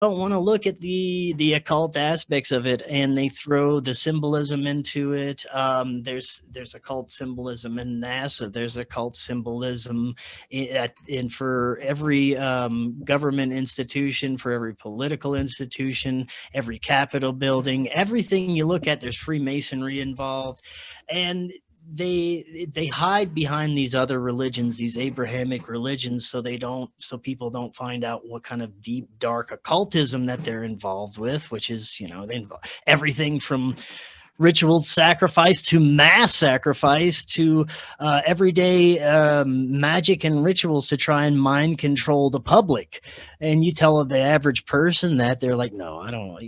don't want to look at the occult aspects of it, and they throw the symbolism into it. There's occult symbolism in NASA. There's occult symbolism in for every government institution, for every political institution, every Capitol building, everything you look at. There's Freemasonry involved, and they hide behind these other religions, these Abrahamic religions, so people don't find out what kind of deep dark occultism that they're involved with, which is, they involve everything from ritual sacrifice to mass sacrifice to everyday magic and rituals to try and mind control the public. And you tell the average person that, they're like, no, I don't,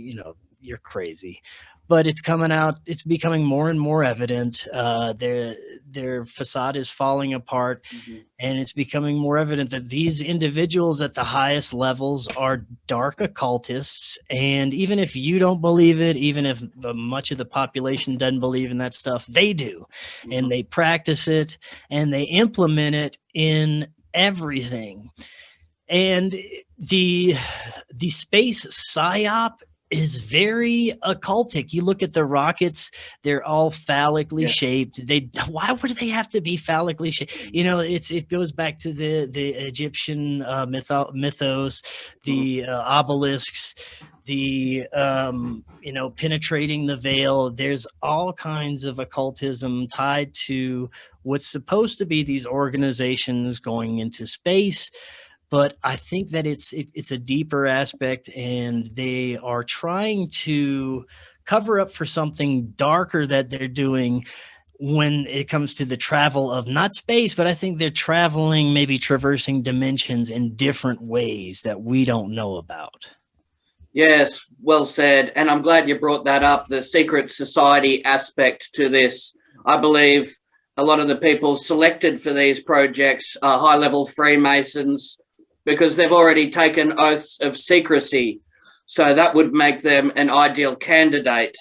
you're crazy. But it's coming out, it's becoming more and more evident. Their facade is falling apart, and it's becoming more evident that these individuals at the highest levels are dark occultists. And even if you don't believe it, even if much of the population doesn't believe in that stuff, they do. And they practice it, and they implement it in everything. And the space psyop is very occultic. You look at the rockets; they're all phallically shaped. Why would they have to be phallically shaped? It goes back to the Egyptian mythos, the obelisks, the penetrating the veil. There's all kinds of occultism tied to what's supposed to be these organizations going into space. But I think that it's a deeper aspect, and they are trying to cover up for something darker that they're doing when it comes to the travel of not space, but I think they're traveling, maybe traversing dimensions in different ways that we don't know about. Yes, well said. And I'm glad you brought that up, the secret society aspect to this. I believe a lot of the people selected for these projects are high-level Freemasons, because they've already taken oaths of secrecy. So that would make them an ideal candidate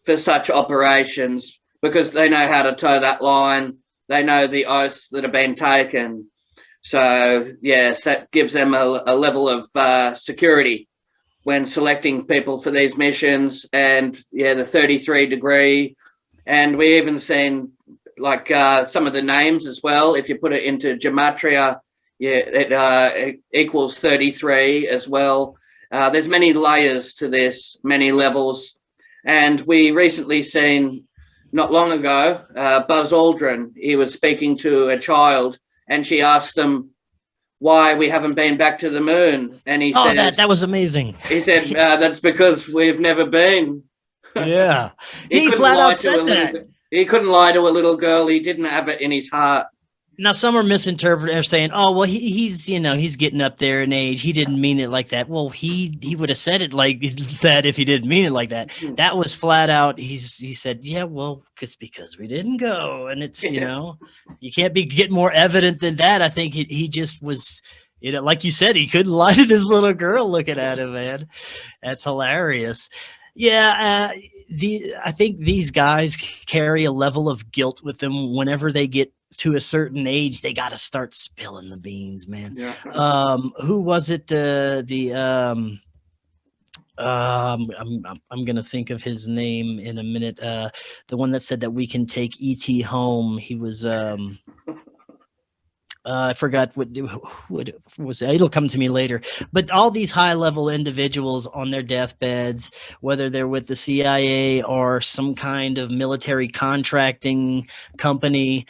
for such operations, because they know how to toe that line. They know the oaths that have been taken. So, yes, that gives them a level of security when selecting people for these missions. And, the 33 degree. And we even seen, some of the names as well. If you put it into gematria, it equals 33 as well. There's many layers to this, many levels. And we recently seen, not long ago, Buzz Aldrin. He was speaking to a child, and she asked him why we haven't been back to the moon. And he said, that was amazing. He said, that's because we've never been. Yeah. he flat out said that. He couldn't lie to a little girl. He didn't have it in his heart. Now, some are misinterpreting or saying, "Oh, well, he's getting up there in age. He didn't mean it like that." Well, he would have said it like that if he didn't mean it like that. That was flat out. He said, "Yeah, well, because we didn't go," and it's you can't get more evident than that. I think he just was, like you said, he couldn't lie to this little girl looking at him, man. That's hilarious. Yeah, I think these guys carry a level of guilt with them whenever they get to a certain age. They got to start spilling the beans, man. Yeah. Who was it? I'm gonna think of his name in a minute. The one that said that we can take ET home. He was I forgot what was. It'll come to me later. But all these high-level individuals on their deathbeds, whether they're with the CIA or some kind of military contracting company,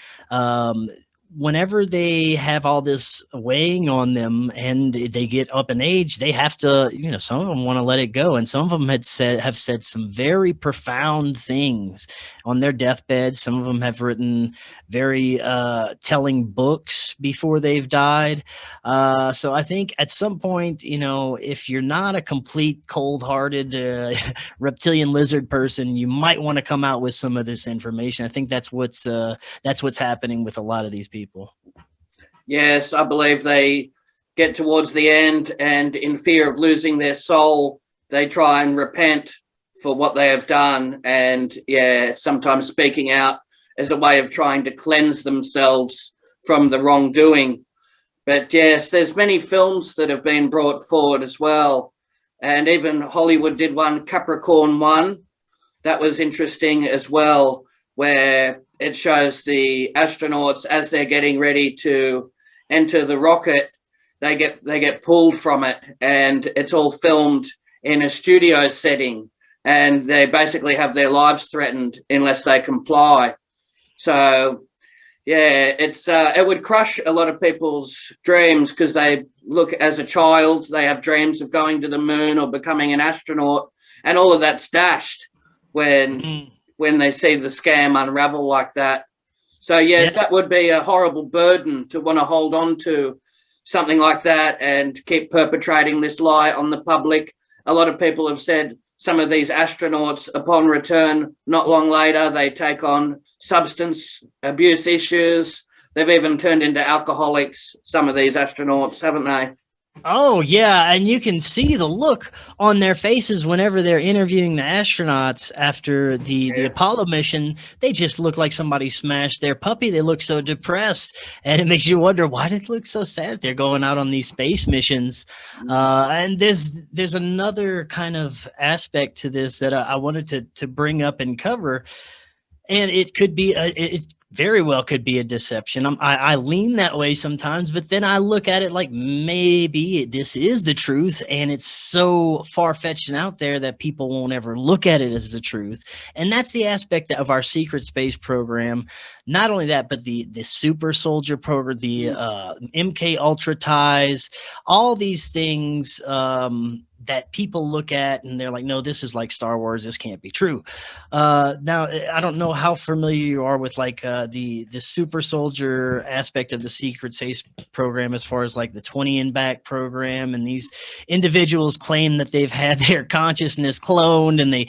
whenever they have all this weighing on them and they get up in age, they have to, some of them want to let it go. And some of them have said some very profound things on their deathbed. Some of them have written very telling books before they've died. So I think at some point, if you're not a complete cold-hearted reptilian lizard person, you might want to come out with some of this information. I think that's what's happening with a lot of these people. Yes, I believe they get towards the end, and in fear of losing their soul, they try and repent for what they have done, and sometimes speaking out as a way of trying to cleanse themselves from the wrongdoing. But yes, there's many films that have been brought forward as well. And even Hollywood did one, Capricorn 1, that was interesting as well, where it shows the astronauts as they're getting ready to enter the rocket, they get pulled from it, and it's all filmed in a studio setting, and they basically have their lives threatened unless they comply. So yeah, it would crush a lot of people's dreams, because they look, as a child, they have dreams of going to the moon or becoming an astronaut, and all of that's dashed when Mm. when they see the scam unravel like that. So yes, Yeah. that would be a horrible burden to want to hold on to something like that and keep perpetrating this lie on the public. A lot of people have said some of these astronauts, upon return, not long later, they take on substance abuse issues. They've even turned into alcoholics, some of these astronauts, haven't they? Oh yeah, and you can see the look on their faces whenever they're interviewing the astronauts after the Yeah. Apollo mission. They just look like somebody smashed their puppy. They look so depressed, and it makes you wonder, why do they look so sad? They're going out on these space missions, and there's another kind of aspect to this that I wanted to bring up and cover, and it could be it very well could be a deception. I lean that way sometimes, but then I look at it like maybe this is the truth, and it's so far-fetched and out there that people won't ever look at it as the truth. And that's the aspect of our secret space program. Not only that, but the super soldier program, the MK Ultra ties, all these things that people look at and they're like, no, this is like Star Wars, this can't be true. Now I don't know how familiar you are with like the super soldier aspect of the secret space program, as far as like the 20 and back program, and these individuals claim that they've had their consciousness cloned, and they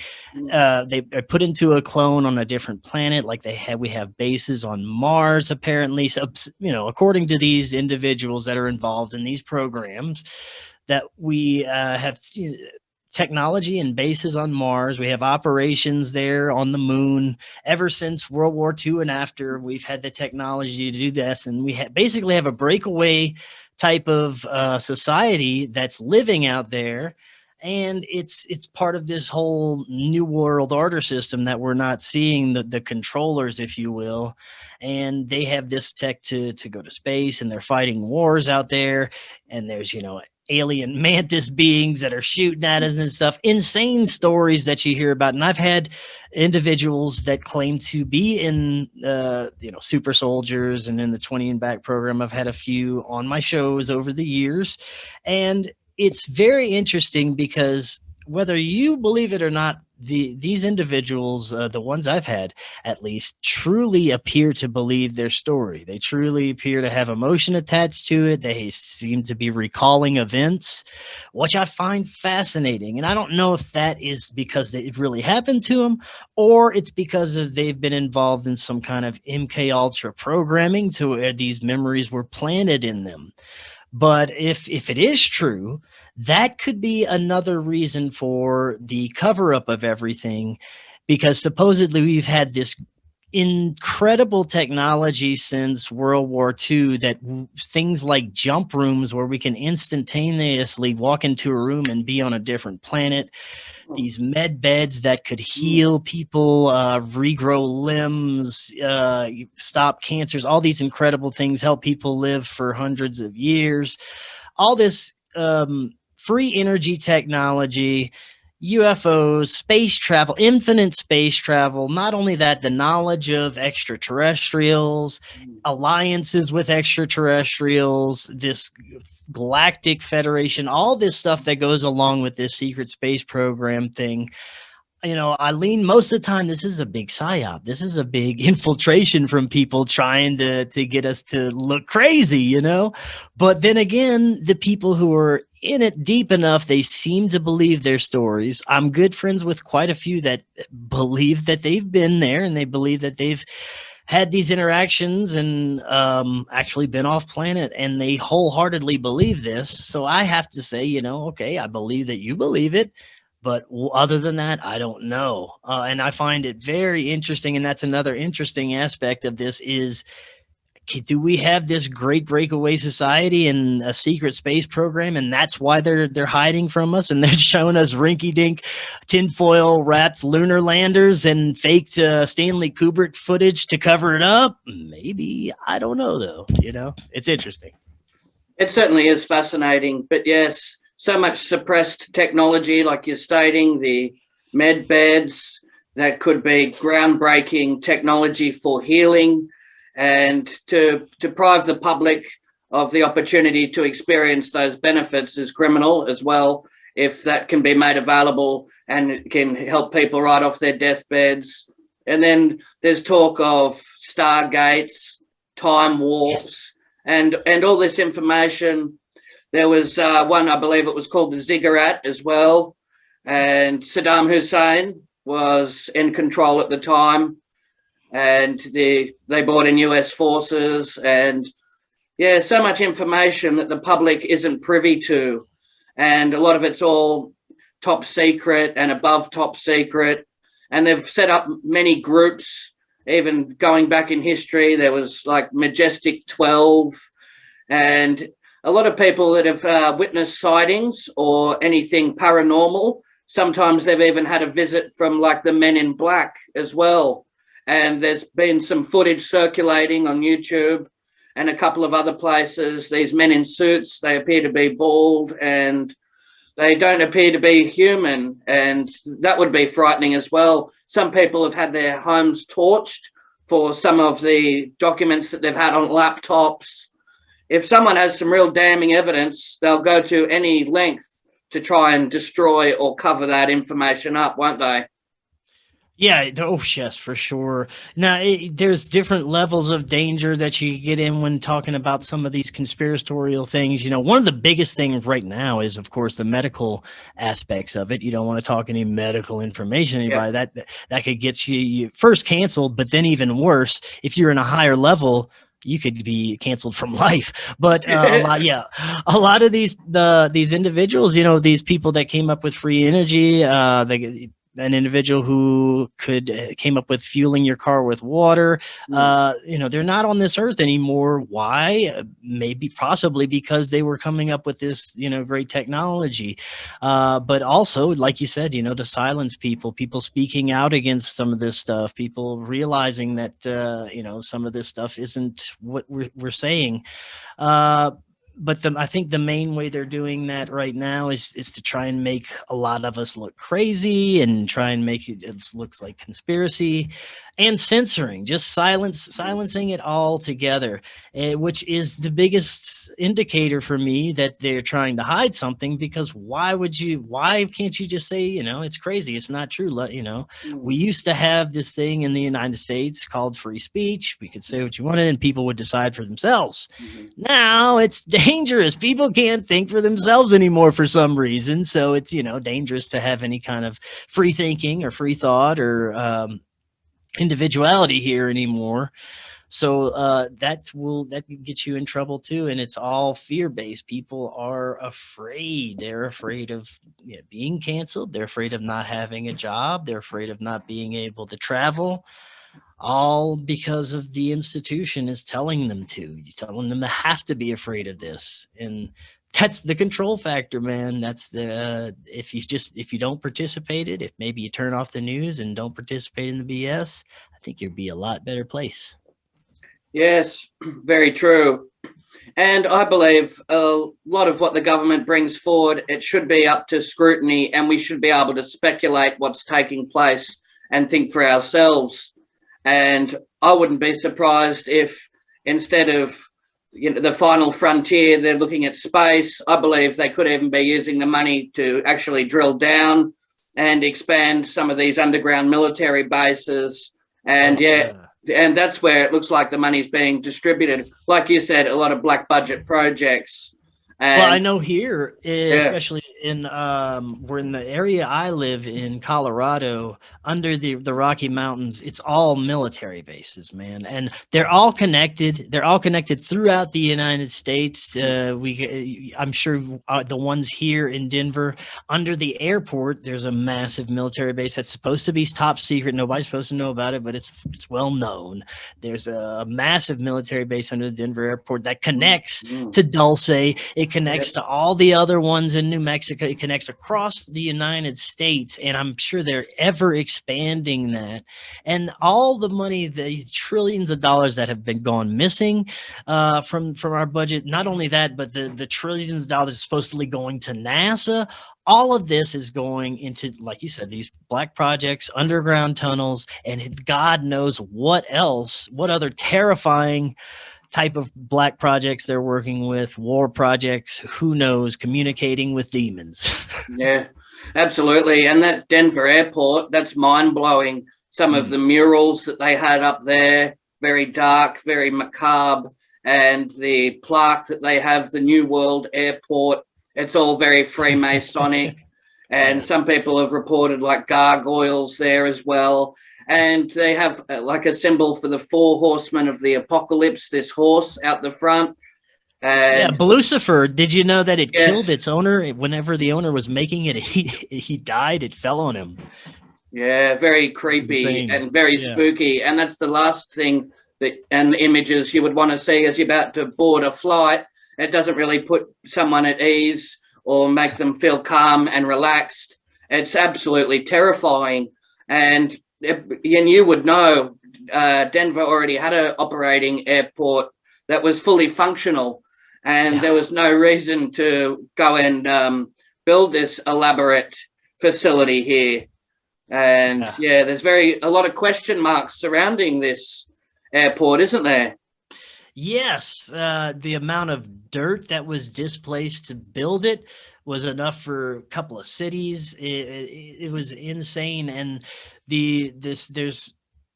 are put into a clone on a different planet. Like we have bases on Mars apparently. So according to these individuals that are involved in these programs, that we have technology and bases on Mars. We have operations there on the moon ever since World War II and after. We've had the technology to do this, and we basically have a breakaway type of society that's living out there. And it's part of this whole new world order system that we're not seeing, the controllers, if you will. And they have this tech to go to space, and they're fighting wars out there. And there's alien mantis beings that are shooting at us and stuff. Insane stories that you hear about. And I've had individuals that claim to be in super soldiers and in the 20 and back program. I've had a few on my shows over the years, and it's very interesting because whether you believe it or not, these individuals, the ones I've had at least, truly appear to believe their story. They truly appear to have emotion attached to it. They seem to be recalling events, which I find fascinating. And I don't know if that is because it really happened to them, or it's because they've been involved in some kind of MK Ultra programming to where these memories were planted in them. But if it is true, that could be another reason for the cover up of everything, because supposedly we've had this incredible technology since World War II, that things like jump rooms where we can instantaneously walk into a room and be on a different planet, these med beds that could heal people, regrow limbs, stop cancers, all these incredible things, help people live for hundreds of years. All this free energy technology, UFOs, space travel, infinite space travel. Not only that, the knowledge of extraterrestrials, alliances with extraterrestrials, this galactic federation, all this stuff that goes along with this secret space program thing. I lean most of the time, this is a big psyop. This is a big infiltration from people trying to get us to look crazy. But then again, the people who are in it deep enough, they seem to believe their stories. I'm good friends with quite a few that believe that they've been there, and they believe that they've had these interactions and actually been off planet, and they wholeheartedly believe this. So I have to say, okay, I believe that you believe it, but other than that, I don't know. And I find it very interesting, and that's another interesting aspect of this is, do we have this great breakaway society and a secret space program, and that's why they're hiding from us, and they're showing us rinky-dink tinfoil wrapped lunar landers and faked Stanley Kubrick footage to cover it up? Maybe. I don't know, though. It's interesting. It certainly is fascinating, but yes, so much suppressed technology, like you're stating, the med beds that could be groundbreaking technology for healing, and to deprive the public of the opportunity to experience those benefits is criminal as well. If that can be made available and can help people right off their deathbeds. And then there's talk of stargates, time warps, and all this information. There was one, I believe it was called the Ziggurat as well. And Saddam Hussein was in control at the time. And they brought in US forces. And yeah, so much information that the public isn't privy to. And a lot of it's all top secret and above top secret. And they've set up many groups, even going back in history. There was like Majestic 12, and a lot of people that have witnessed sightings or anything paranormal. Sometimes they've even had a visit from like the Men in Black as well. And there's been some footage circulating on YouTube and a couple of other places. These men in suits, they appear to be bald and they don't appear to be human. And that would be frightening as well. Some people have had their homes torched for some of the documents that they've had on laptops. If someone has some real damning evidence, they'll go to any length to try and destroy or cover that information up, won't they? Yeah, oh yes, for sure. Now, there's different levels of danger that you get in when talking about some of these conspiratorial things. One of the biggest things right now is, of course, the medical aspects of it. You don't want to talk any medical information to anybody. That could get you first canceled, but then even worse, if you're in a higher level, you could be canceled from life. But a lot of these individuals, these people that came up with free energy, an individual who came up with fueling your car with water. They're not on this earth anymore. Why? Maybe possibly because they were coming up with this, great technology. But also, like you said, to silence people speaking out against some of this stuff, people realizing that, some of this stuff isn't what we're saying. But I think the main way they're doing that right now is to try and make a lot of us look crazy and try and make it looks like conspiracy, and censoring, just silencing it all together, which is the biggest indicator for me that they're trying to hide something. Because why can't you just say, it's crazy, it's not true? We used to have this thing in the United States called free speech. We could say what you wanted and people would decide for themselves. Now it's dangerous. People can't think for themselves anymore for some reason. So it's, dangerous to have any kind of free thinking or free thought or individuality here anymore. So that can get you in trouble too. And it's all fear-based. People are afraid. They're afraid of being canceled. They're afraid of not having a job. They're afraid of not being able to travel. All because of the institution is telling them they have to be afraid of this. And that's the control factor, man. That's if you don't participate in it, if maybe you turn off the news and don't participate in the BS, I think you'd be a lot better place. Yes, very true. And I believe a lot of what the government brings forward, it should be up to scrutiny, and we should be able to speculate what's taking place and think for ourselves. And I wouldn't be surprised if instead of the final frontier, they're looking at space. I believe they could even be using the money to actually drill down and expand some of these underground military bases. And and that's where it looks like the money's being distributed. Like you said, a lot of black budget projects. Well, I know here, especially we're in the area I live in, Colorado, under the Rocky Mountains. It's all military bases, man, and they're all connected. They're all connected throughout the United States. I'm sure the ones here in Denver, under the airport, there's a massive military base that's supposed to be top secret. Nobody's supposed to know about it, but it's well known. There's a massive military base under the Denver airport that connects to Dulce. It connects to all the other ones in New Mexico. It connects across the United States, and I'm sure they're ever expanding that. And all the money, the trillions of dollars that have been gone missing from our budget. Not only that, but the trillions of dollars supposedly going to NASA. All of this is going into, like you said, these black projects, underground tunnels, and God knows what else, what other terrifying type of black projects they're working with, war projects, who knows, communicating with demons. Yeah, absolutely. And that Denver airport, that's mind-blowing. Some of the murals that they had up there, very dark, very macabre, and the plaque that they have, the New World Airport, it's all very Freemasonic. And some people have reported like gargoyles there as well. And they have like a symbol for the 4 horsemen of the apocalypse, this horse out the front. And Lucifer, did you know that it killed its owner? Whenever the owner was making it, he died. It fell on him. Yeah, very creepy and very spooky. And that's the last thing and images you would want to see as you're about to board a flight. It doesn't really put someone at ease or make them feel calm and relaxed. It's absolutely terrifying. And you would know, Denver already had an operating airport that was fully functional, and there was no reason to go and build this elaborate facility here. And there's a lot of question marks surrounding this airport, isn't there? Yes, the amount of dirt that was displaced to build it was enough for a couple of cities. It was insane, and there's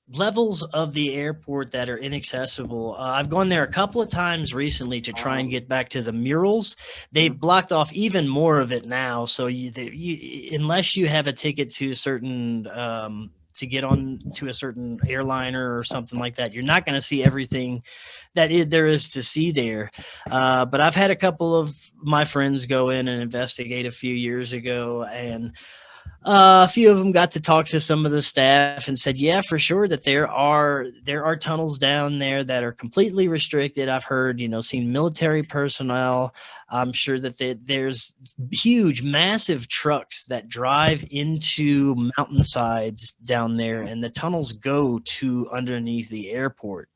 levels of the airport that are inaccessible. I've gone there a couple of times recently to try and get back to the murals. They've blocked off even more of it now, so unless you have a ticket to a certain to get on to a certain airliner or something like that, you're not going to see everything that there is to see there. But I've had a couple of my friends go in and investigate a few years ago, and a few of them got to talk to some of the staff and said, yeah, for sure that there are tunnels down there that are completely restricted. I've heard, seen military personnel. I'm sure that there's huge, massive trucks that drive into mountainsides down there, and the tunnels go to underneath the airport.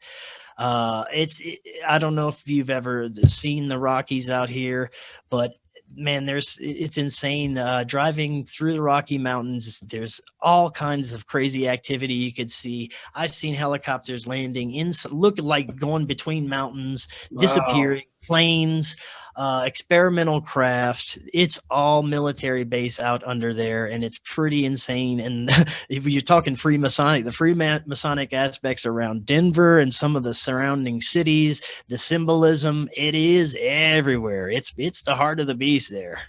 I don't know if you've ever seen the Rockies out here, but man, it's insane. Driving through the Rocky Mountains, there's all kinds of crazy activity you could see. I've seen helicopters landing look like going between mountains, disappearing, planes, experimental craft. It's all military base out under there, and it's pretty insane. And if you're talking Freemasonic, the Freemasonic aspects around Denver and some of the surrounding cities, the symbolism, it is everywhere. It's the heart of the beast there.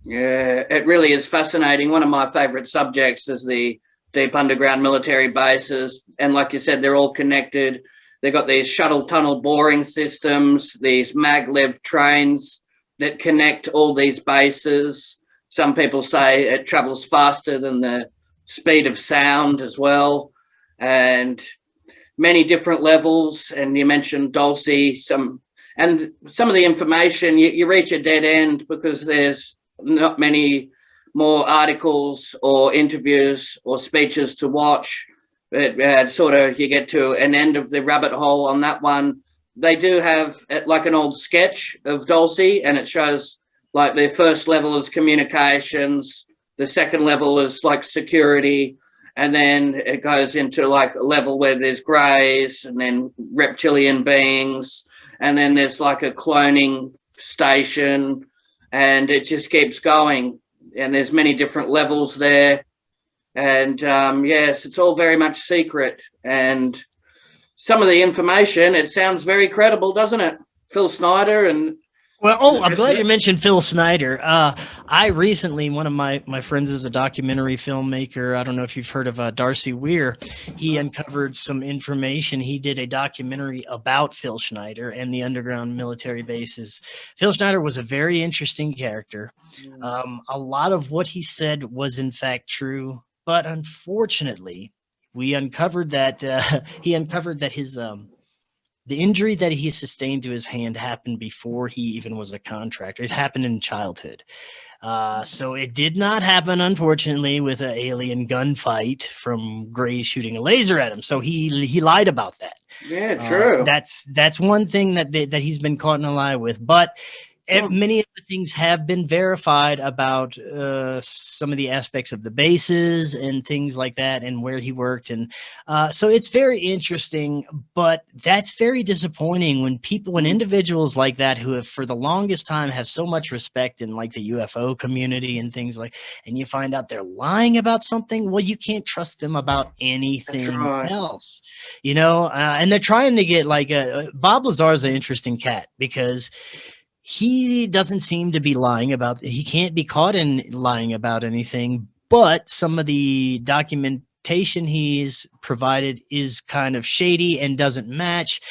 Yeah, it really is fascinating. One of my favorite subjects is the deep underground military bases. And like you said, they're all connected. They've got these shuttle tunnel boring systems, these maglev trains that connect all these bases. Some people say it travels faster than the speed of sound as well, and many different levels. And you mentioned Dulce, some of the information, you reach a dead end because there's not many more articles or interviews or speeches to watch. You get to an end of the rabbit hole on that one. They do have like an old sketch of Dulce, and it shows like the first level is communications, the second level is like security, and then it goes into like a level where there's greys and then reptilian beings, and then there's like a cloning station, and it just keeps going. And there's many different levels there. And yes, it's all very much secret. And some of the information, it sounds very credible, doesn't it? Phil Snyder and Well, oh, I'm glad you mentioned Phil Snyder. I recently, one of my friends is a documentary filmmaker. I don't know if you've heard of Darcy Weir. He uncovered some information. He did a documentary about Phil Schneider and the underground military bases. Phil Schneider was a very interesting character. A lot of what he said was in fact true, but unfortunately, we uncovered that he uncovered that his the injury that he sustained to his hand happened before he even was a contractor. It happened in childhood. So it did not happen, unfortunately, with an alien gunfight from Grays shooting a laser at him. So he lied about that. Yeah, true. That's one thing that that he's been caught in a lie with. But many of the things have been verified about some of the aspects of the bases and things like that, and where he worked, and so it's very interesting. But that's very disappointing when individuals like that, who have for the longest time have so much respect in like the UFO community and things like, and you find out they're lying about something. Well, you can't trust them about anything else, you know. And they're trying to get like Bob Lazar is an interesting cat because he doesn't seem to be lying about, he can't be caught in lying about anything, but some of the documentation he's provided is kind of shady and doesn't match.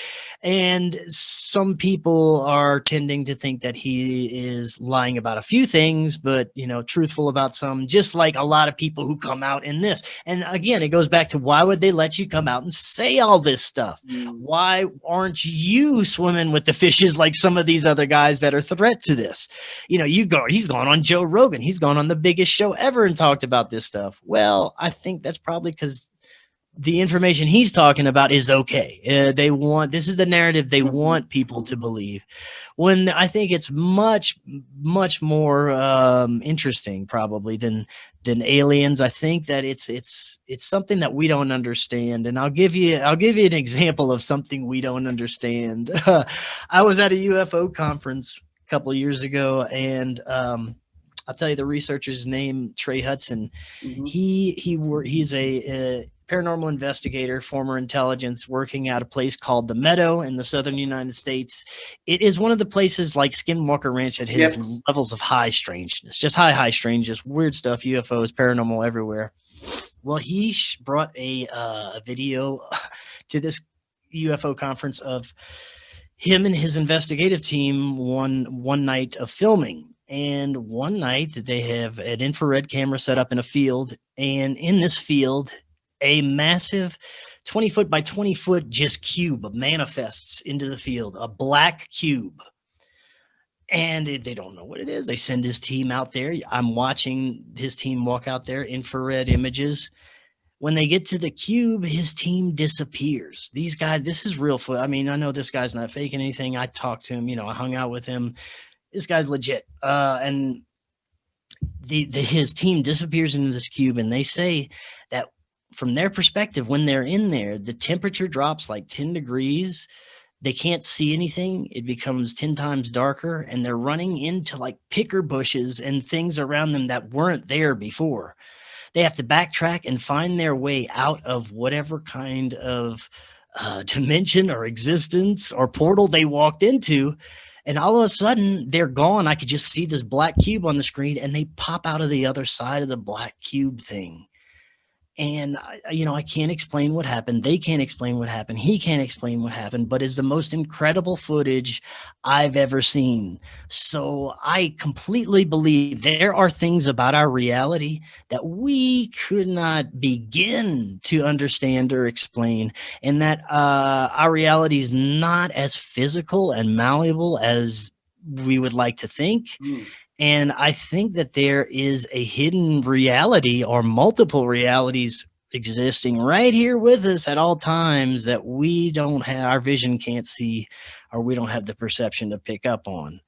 And some people are tending to think that he is lying about a few things, but you know, truthful about some, just like a lot of people who come out in this. And again, it goes back to, why would they let you come out and say all this stuff? Why aren't you swimming with the fishes like some of these other guys that are threat to this? You know, he's gone on Joe Rogan, he's gone on the biggest show ever and talked about this stuff. Well, I think that's probably because the information he's talking about is okay. This is the narrative they want people to believe, when I think it's much more interesting probably than aliens. I think that it's something that we don't understand, and I'll give you an example of something we don't understand. I was at a UFO conference a couple of years ago, and I'll tell you the researcher's name, Trey Hudson. He's a paranormal investigator, former intelligence, working at a place called the Meadow in the southern United States. It is one of the places like Skinwalker Ranch that has levels of high strangeness, just high strangeness, weird stuff, UFOs, paranormal everywhere. Well, he brought a video to this UFO conference of him and his investigative team one night of filming. And one night they have an infrared camera set up in a field, and in this field, a massive 20 foot by 20 foot just cube manifests into the field, a black cube. And they don't know what it is. They send his team out there. I'm watching his team walk out there, infrared images. When they get to the cube, his team disappears. These guys, this is real. I mean, I know this guy's not faking anything. I talked to him, you know, I hung out with him. This guy's legit. And his team disappears into this cube, and they say that from their perspective, when they're in there, the temperature drops like 10 degrees. They can't see anything. It becomes 10 times darker, and they're running into like picker bushes and things around them that weren't there before. They have to backtrack and find their way out of whatever kind of dimension or existence or portal they walked into. And all of a sudden, they're gone. I could just see this black cube on the screen, and they pop out of the other side of the black cube thing. And, you know, I can't explain what happened. They can't explain what happened. He can't explain what happened, but it's the most incredible footage I've ever seen. So I completely believe there are things about our reality that we could not begin to understand or explain, and that our reality is not as physical and malleable as we would like to think. And I think that there is a hidden reality or multiple realities existing right here with us at all times that we don't have, our vision can't see, or we don't have the perception to pick up on.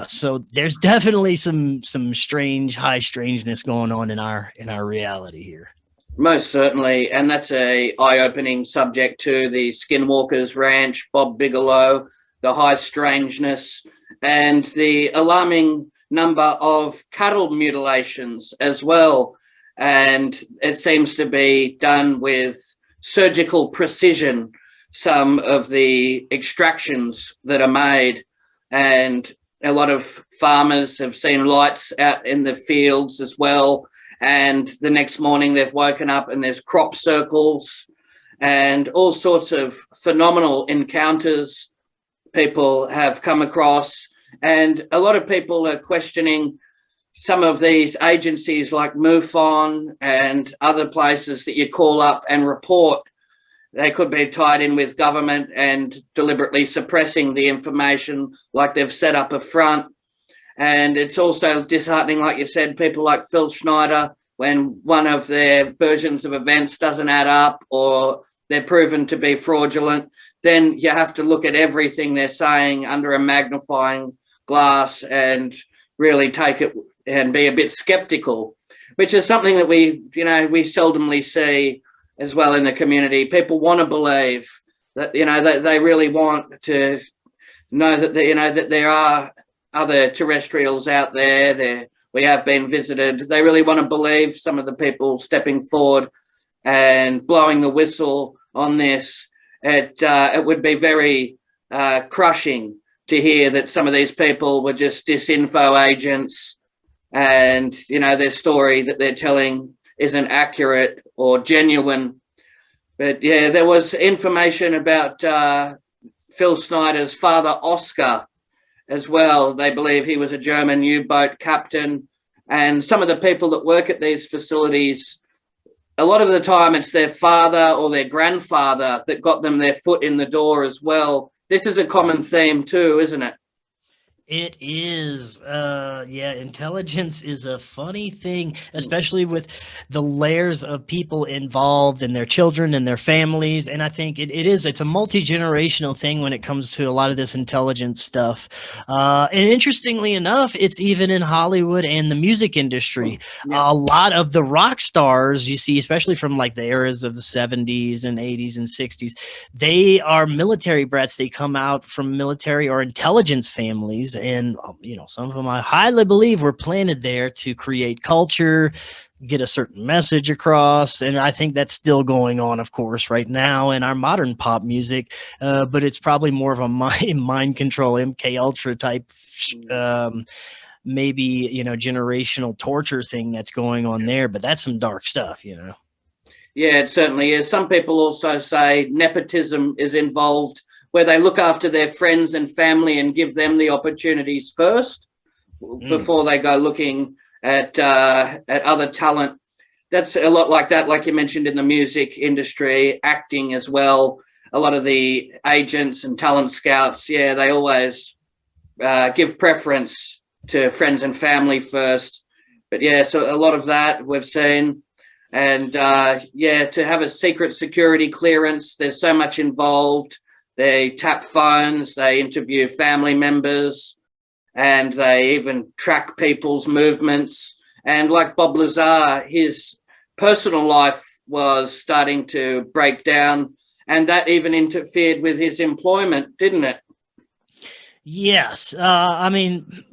So there's definitely some strange, high strangeness going on in our reality here. Most certainly, and that's a eye-opening subject to the Skinwalkers Ranch, Bob Bigelow, the high strangeness, and the alarming number of cattle mutilations as well. And it seems to be done with surgical precision, some of the extractions that are made. And a lot of farmers have seen lights out in the fields as well. And the next morning they've woken up and there's crop circles and all sorts of phenomenal encounters people have come across. And a lot of people are questioning some of these agencies like MUFON and other places that you call up and report. They could be tied in with government and deliberately suppressing the information like they've set up a front. And it's also disheartening, like you said, people like Phil Schneider, when one of their versions of events doesn't add up or they're proven to be fraudulent, then you have to look at everything they're saying under a magnifying glass and really take it and be a bit skeptical, which is something that we seldomly see as well in the community. People want to believe that, that they really want to know that, that there are other terrestrials out there. We have been visited. They really want to believe. Some of the people stepping forward and blowing the whistle on this, it would be very crushing to hear that some of these people were just disinfo agents and, their story that they're telling isn't accurate or genuine. But yeah, there was information about Phil Snyder's father, Oscar, as well. They believe he was a German U-boat captain. And some of the people that work at these facilities, a lot of the time it's their father or their grandfather that got them their foot in the door as well. This is a common theme too, isn't it? It is. Yeah, intelligence is a funny thing, especially with the layers of people involved and their children and their families. And I think it's a multi-generational thing when it comes to a lot of this intelligence stuff. And interestingly enough, it's even in Hollywood and the music industry. Yeah. A lot of the rock stars you see, especially from like the eras of the 70s and 80s and 60s, they are military brats. They come out from military or intelligence families. And, some of them I highly believe were planted there to create culture, get a certain message across. And I think that's still going on, of course, right now in our modern pop music. But it's probably more of a mind control, MK Ultra type, maybe, generational torture thing that's going on there. But that's some dark stuff, Yeah, it certainly is. Some people also say nepotism is involved, where they look after their friends and family and give them the opportunities first before they go looking at other talent. That's a lot like that, like you mentioned in the music industry, acting as well. A lot of the agents and talent scouts, yeah, they always give preference to friends and family first. But yeah, so a lot of that we've seen. And yeah, to have a secret security clearance, there's so much involved. They tap phones, they interview family members, and they even track people's movements. And like Bob Lazar, his personal life was starting to break down, and that even interfered with his employment, didn't it? Yes. I mean,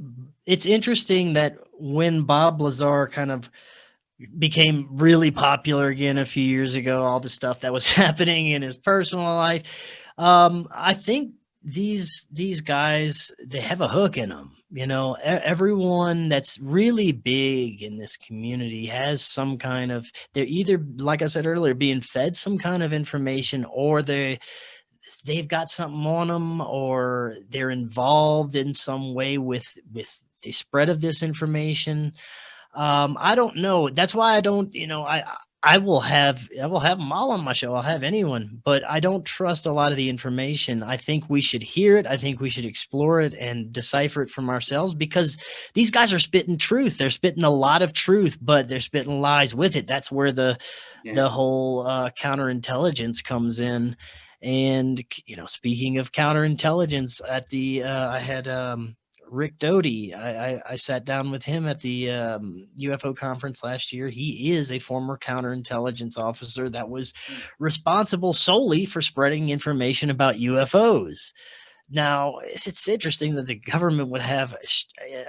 it's interesting that when Bob Lazar kind of became really popular again a few years ago, all the stuff that was happening in his personal life, I think these guys, they have a hook in them. Everyone that's really big in this community has some kind of, they're either, like I said earlier, being fed some kind of information, or they've got something on them, or they're involved in some way with the spread of this information. I don't know. That's why I don't, I will have them all on my show. I'll have anyone, but I don't trust a lot of the information. I think we should hear it. I think we should explore it and decipher it from ourselves, because these guys are spitting truth. They're spitting a lot of truth, but they're spitting lies with it. That's where the whole counterintelligence comes in. And, speaking of counterintelligence, at the, I had, Rick Doty. I sat down with him at the UFO conference last year. He is a former counterintelligence officer that was responsible solely for spreading information about UFOs. Now, it's interesting that the government would have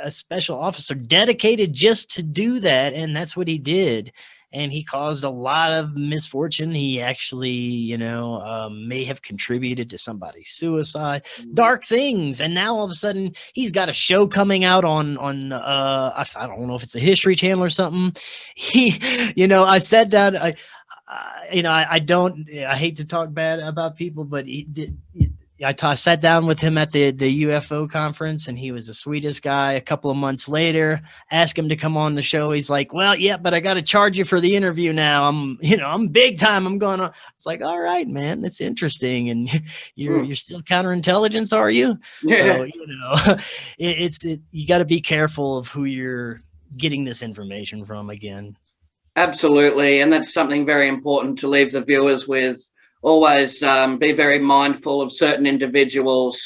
a special officer dedicated just to do that, and that's what he did. and he caused a lot of misfortune. He actually, may have contributed to somebody's suicide, dark things. And now all of a sudden he's got a show coming out on I don't know if it's a History Channel or something. I said that I hate to talk bad about people, but I sat down with him at the UFO conference, and he was the sweetest guy. A couple of months later, asked him to come on the show. He's like, well, yeah, but I got to charge you for the interview now. I'm big time. I'm going on. It's like, all right, man, that's interesting. And you're still counterintelligence, are you? So, you got to be careful of who you're getting this information from again. Absolutely. And that's something very important to leave the viewers with. Always be very mindful of certain individuals,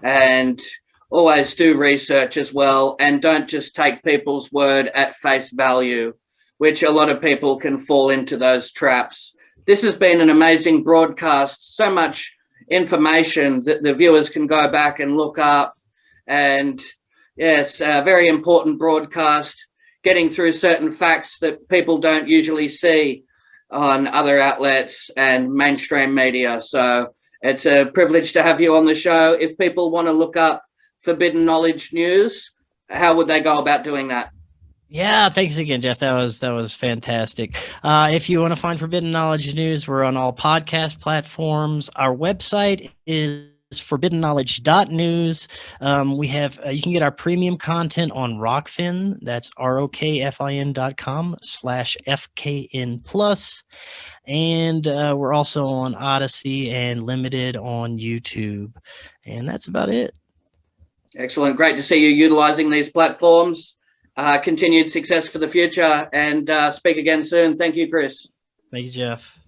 and always do research as well. And don't just take people's word at face value, which a lot of people can fall into those traps. This has been an amazing broadcast. So much information that the viewers can go back and look up. And yes, a very important broadcast, getting through certain facts that people don't usually see on other outlets and mainstream media. So it's a privilege to have you on the show. If people want to look up Forbidden Knowledge News, how would they go about doing that? Yeah, thanks again, Jeff. That was fantastic. If you want to find Forbidden Knowledge News, we're on all podcast platforms. Our website is forbiddenknowledge.news. We have you can get our premium content on Rockfin. That's ROKFIN.com/FKN plus. And we're also on Odyssey and Limited on YouTube. And that's about it. Excellent. Great to see you utilizing these platforms. Continued success for the future, and speak again soon. Thank you, Chris. Thank you, Jeff.